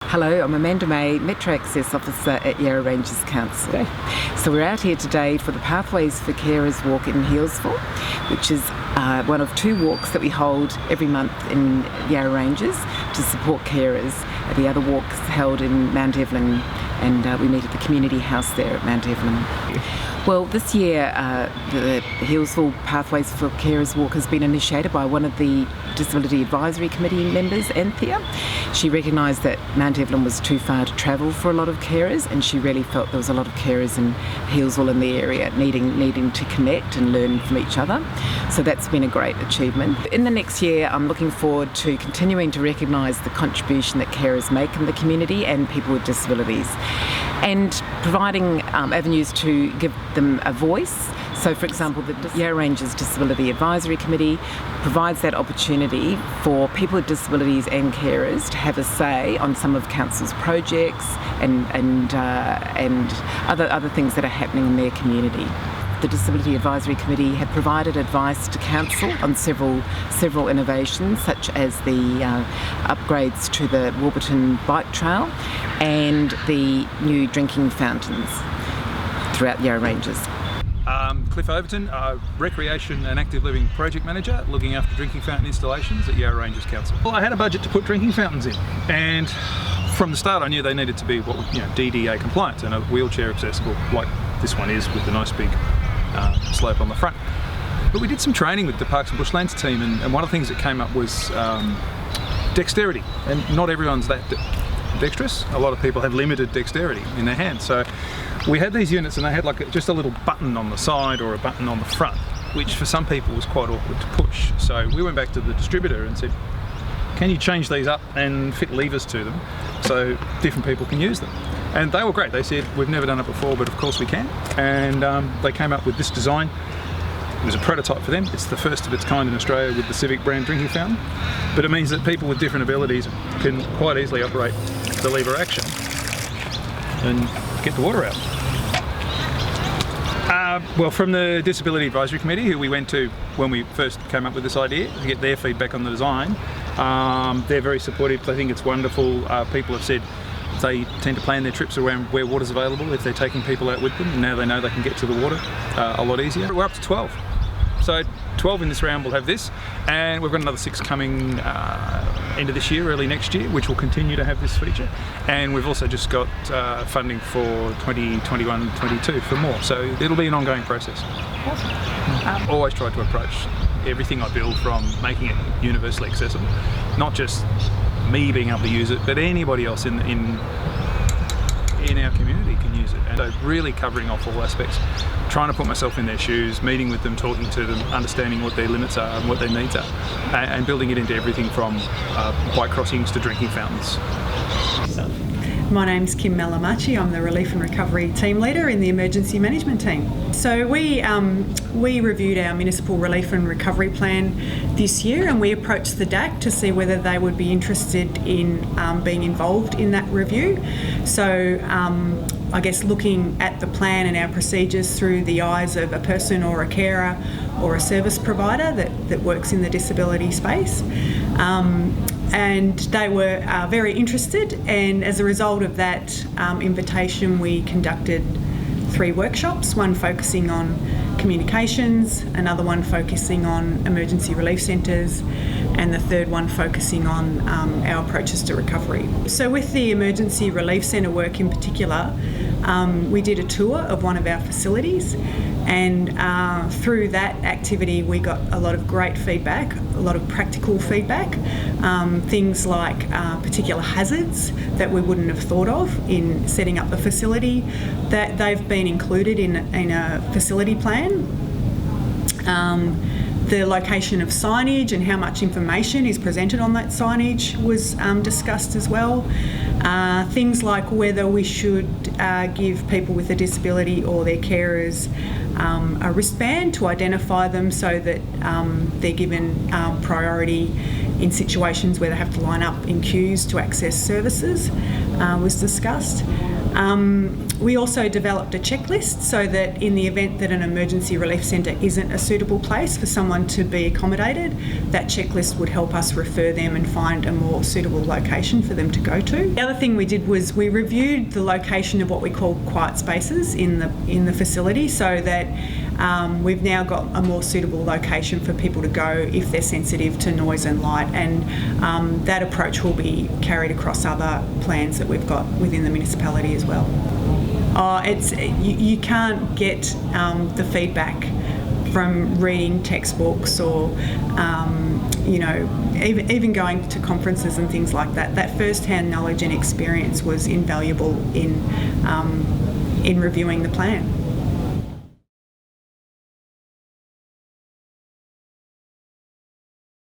Hello, I'm Amanda May, Metro Access Officer at Yarra Ranges Council. Okay. So we're out here today for the Pathways for Carers walk in Healesville, which is one of two walks that we hold every month in Yarra Ranges to support carers. The other walk's held in Mount Evelyn, and we meet at the community house there at Mount Evelyn. Well, this year the Healesville Pathways for Carers walk has been initiated by one of the Disability Advisory Committee members, Anthea. She recognised that Mount Evelyn was too far to travel for a lot of carers, and she really felt there was a lot of carers in Healesville in the area needing to connect and learn from each other. So that's been a great achievement. In the next year, I'm looking forward to continuing to recognise the contribution that carers make in the community and people with disabilities, and providing avenues to give them a voice. So, for example, the Yarra Ranges Disability Advisory Committee provides that opportunity for people with disabilities and carers to have a say on some of Council's projects and other things that are happening in their community. The Disability Advisory Committee have provided advice to Council on several innovations, such as the upgrades to the Warburton Bike Trail and the new drinking fountains throughout Yarra Ranges. Cliff Overton, Recreation and Active Living Project Manager, looking after drinking fountain installations at Yarra Ranges Council. Well, I had a budget to put drinking fountains in, and from the start I knew they needed to be DDA compliant and a wheelchair accessible, like this one is, with the nice big slope on the front. But we did some training with the Parks and Bushlands team, and one of the things that came up was dexterity, and not everyone's that dexterous. A lot of people have limited dexterity in their hands. So we had these units, and they had just a little button on the side or a button on the front, which for some people was quite awkward to push. So we went back to the distributor and said, can you change these up and fit levers to them so different people can use them? And they were great. They said, we've never done it before, but of course we can. And they came up with this design. It was a prototype for them. It's the first of its kind in Australia with the Civic brand drinking fountain. But it means that people with different abilities can quite easily operate the lever action and get the water out. Well, from the Disability Advisory Committee, who we went to when we first came up with this idea, to get their feedback on the design, they're very supportive. They think it's wonderful. People have said they tend to plan their trips around where water's available if they're taking people out with them, and now they know they can get to the water a lot easier. We're up to 12. So 12 in this round will have this, and we've got another 6 coming end of this year, early next year, which will continue to have this feature. And we've also just got funding for 2021-22 for more, so it'll be an ongoing process. Awesome. Always tried to approach everything I build from making it universally accessible, not just me being able to use it, but anybody else in our community can use it. And so really covering off all aspects, trying to put myself in their shoes, meeting with them, talking to them, understanding what their limits are and what their needs are, and building it into everything from bike crossings to drinking fountains. My name's Kim Malamachi. I'm the Relief and Recovery Team Leader in the Emergency Management Team. So we reviewed our Municipal Relief and Recovery Plan this year, and we approached the DAC to see whether they would be interested in being involved in that review. So I guess looking at the plan and our procedures through the eyes of a person or a carer or a service provider that works in the disability space. And they were very interested, and as a result of that invitation, we conducted 3 workshops, one focusing on communications, another one focusing on emergency relief centres, and the third one focusing on our approaches to recovery. So with the emergency relief centre work in particular, we did a tour of one of our facilities, and through that activity we got a lot of great feedback, a lot of practical feedback, things like particular hazards that we wouldn't have thought of in setting up the facility, that they've been included in a facility plan. The location of signage and how much information is presented on that signage was discussed as well. Things like whether we should give people with a disability or their carers a wristband to identify them so that they're given priority in situations where they have to line up in queues to access services was discussed. We also developed a checklist so that in the event that an emergency relief centre isn't a suitable place for someone to be accommodated, that checklist would help us refer them and find a more suitable location for them to go to. The other thing we did was we reviewed the location of what we call quiet spaces in the facility, so that we've now got a more suitable location for people to go if they're sensitive to noise and light, and that approach will be carried across other plans that we've got within the municipality as well. You can't get the feedback from reading textbooks or even going to conferences and things like that. That first-hand knowledge and experience was invaluable in reviewing the plan.